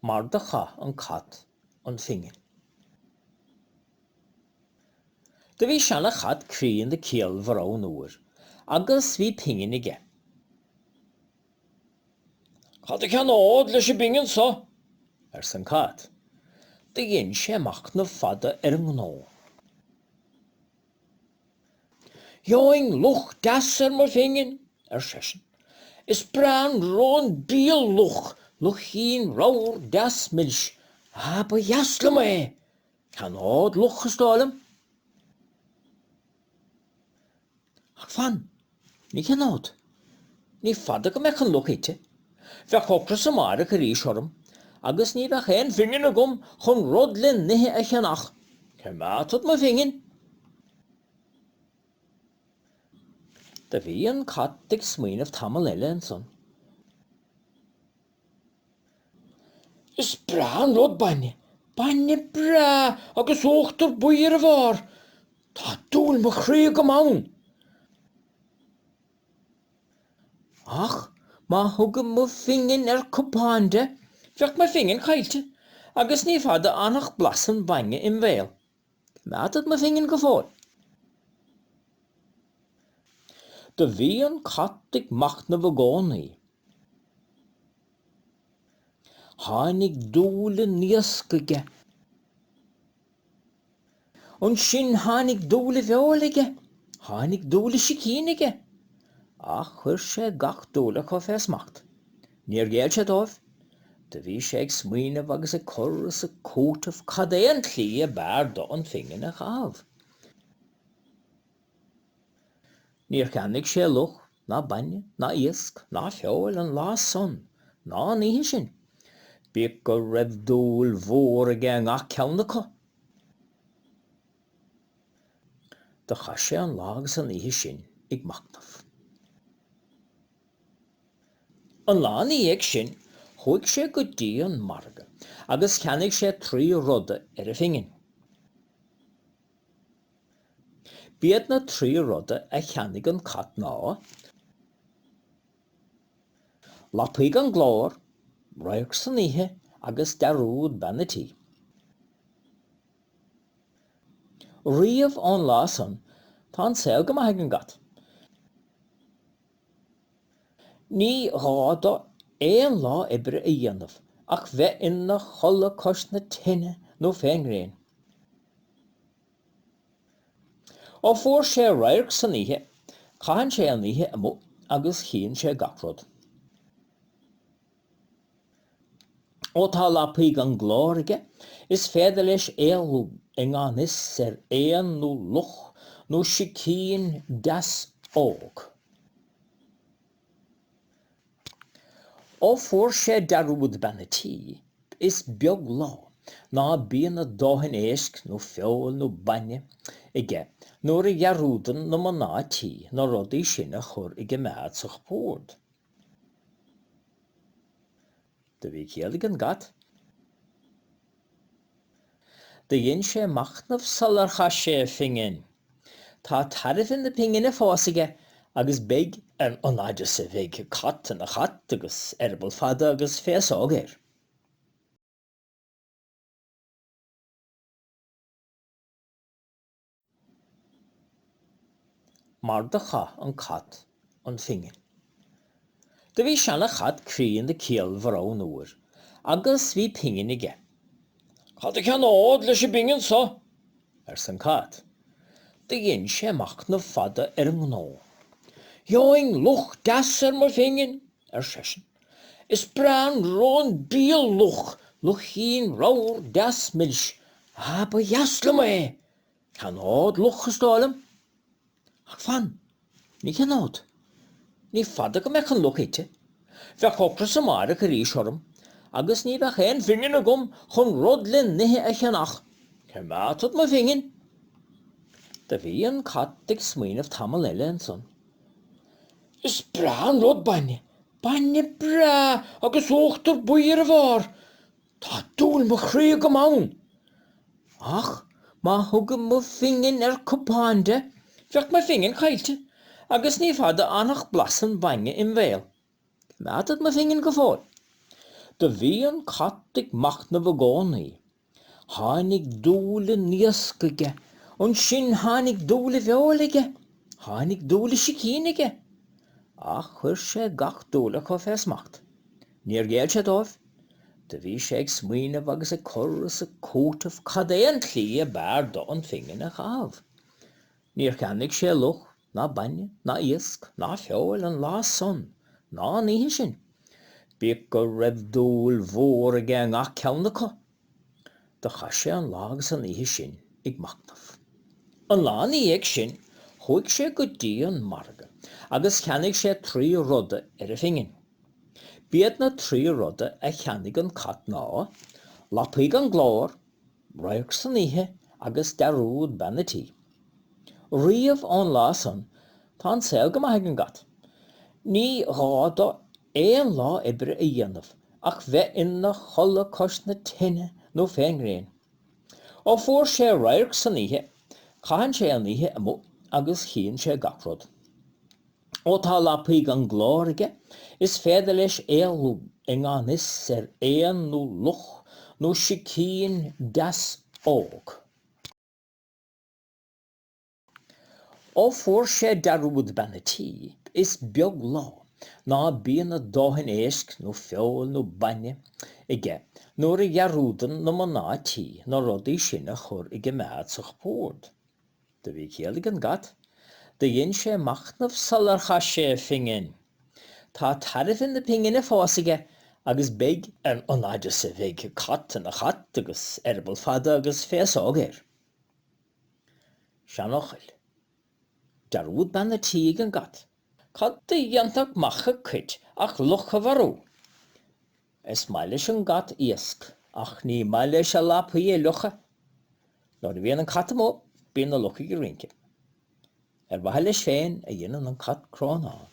mar de cha an cat an Phinginn. Da bhí seanna chat críonn de ciallmhar ón uair, agus bhí Phinginn aige. Cad a ceann ád leis a binginn sa? San cat. Da dhéann sé amach na fada an gnó. Joing luch das mar Phinginn, sesin. Is bran rón bíal luch hín ráur das milch. Ba ciallmhar, can ád luch gestálam. Ach fan, ní can ád. Ní fada go mechan luch ite. Bheith chopras amara go ríosorm, agus ní bheith chéan Phinginn agum chun rodlin nithe a cheannach. Mátad mar Phinginn. Da bhí an cat ag smaoinemh tamil eile an son. Is bran rud bainne bra agus óchttar buíar a bhar. Tá dúil mo chrío go mán. Ach, má thugam mo Phinginn cupáinde, bheadh mar Phinginn cainte, agus ní fada annach blasan bainne in bhéal. Mátad mar Phinginn go fór. Da bhí an cat ag macna bhagónaí. Tháinig dúla níoscaige. An sin tháinig dúla bheolaige, tháinig dúla sicínaige. Ach chuir sé gach dúla có fesmacht. Níor géal sé dóibh. Da bhí sé ag smaoinemh agus a chorras a cótamh cad é an tlí a bear do an Phinginn a chaamh. Níor cheannig sé luch, ná bainne, ná iasc, ná feol an lá son, ná níthe sin. Bíodh go raibh dúil mhór aige ngach ceanna có. Da cha sé an lá agus an níthe sin ag macnamh. An lá ag sin, chuig sé go dtí an marga, agus cheannig sé trí ruda ar a Phinginn. Bíad na trí ruda a cheannig an cat ná. Lapaigh an glór, roiigh san nithe agus darúd banatí. Riamh an lá son, tá an saoil go maith an gat. Ní ráda éon lá ibre a dhéanamh, ach bheith ina chola cos na tinne nó féin réin. Ó fuair sé roiigh san nithe, caitheann sé an nithe amú agus chéann sé gachrod. Ó tá lapaigh an glór aige, is féidir leis éalú i ngánis ar éan nó luch nó sicín das óg. Ó fuair sé darúd banatí, is beag lá, ná bíon na dóthain éisc nó feol nó bainne ige, nóair a dhearúdan na man nátí na rudaí sin a chur ige mead sa chpód. Da bhí céalaigh an gat. Da dhéann sé macnamh salarcha sé Phinginn. Tá tarifin na Phinginn a fásaige, agus beag an áide sa bheith cat na chat agus erbal fada agus féaság éir. Mar de cha an cat an Phinginn. Da bhí seanna chat críonn de ciallmhar ón uair, agus bhí Phinginn aige. Cad a ceann ád leis a binginn sa? San cat. Da dhéann sé amach na fada ar an gnó. Joing luch das mar Phinginn, sesin. Is bran rón bíal luch hín ráur das milch. Ba ciallmhar, can ád luch gestálam. Ach fan, ní can ád. Ní fada go mechan luch ite. Bheith chopras amara go ríosorm, agus ní bheith chéan Phinginn agum chun rodlin nithe a cheannach. Mátad mar Phinginn. Da bhí an cat ag smaoinemh tamil eile an son. Is bran rud bainne bra agus óchttar buíar a bhar. Tá dúil mo chrío go mán. Ach, má thugam mo Phinginn cupáinde, bheadh mar Phinginn cainte, agus ní fada annach blasan bainne in bhéal. Mátad mar Phinginn go fór. De bhí an caite machna bhagónaí. Hánig dúla níoscaige, an sin hánig dúla bheolaige, hánig dúla sicínaige. Ach chuir sé gach dúla có fesmacht. Níor géil sé dóibh, de bhí sé ag smaoinemh agus a chorras a cótamh cad é an clí a bear do an Phinginn a chaamh. Níor cheannig sé luch, ná banne, ná iasc, ná feol an lá son, ná níthe sin. Bíodh go raibh dúil mhór aige an ngach ceannacha. De cha sé an lá agus an níthe sin ag macnamh. An lá ní ag sin, chuig sé go dtí an marga, agus cheannig sé trí ruda ar a Phinginn. Bíad na trí ruda a cheannig an cat ná, lapaigh an glór, roiach san níthe agus darúd banatí. Riamh an lá son, tá an saoil go maith an gat. Ní ráda éon lá ibre a dhéanamh, ach bheith ina chola cos na tine nó féin réin. Ó fuair sé roiach san níthe, caitheann sé an níthe amú agus chéann sé gachrod. Ó tá lapaigh an glór aige, is féidir leis éalú i ngánis ar éan nó luch nó sicín deas óg. Ó fuair sé darúd banatí, is beag lá, ná bíon na dóthain éisc nó feol nó banne ige, nuair a dhearúdan nó man nátí nó rudaí sin a chur ige mead sa chpód. De bhí chéalaigh an gat, de dhéann sé machnamh salarcha sé Phinginn. Tá tarifin na Phinginn fásaige agus beag an áide sa bheith cat na chat agus erbal fada agus féaságéir. Seanochail. Darúd banatí an gat. Cad de dhéantach macha cuit ach lucha bharú. Is Míle an gat iasc, ach ní Míle se lapaí é lucha. Nóir bhíon an cat amó, bíon na lucha go rince. Baithe leis féin a dhéanaan an cat críonna.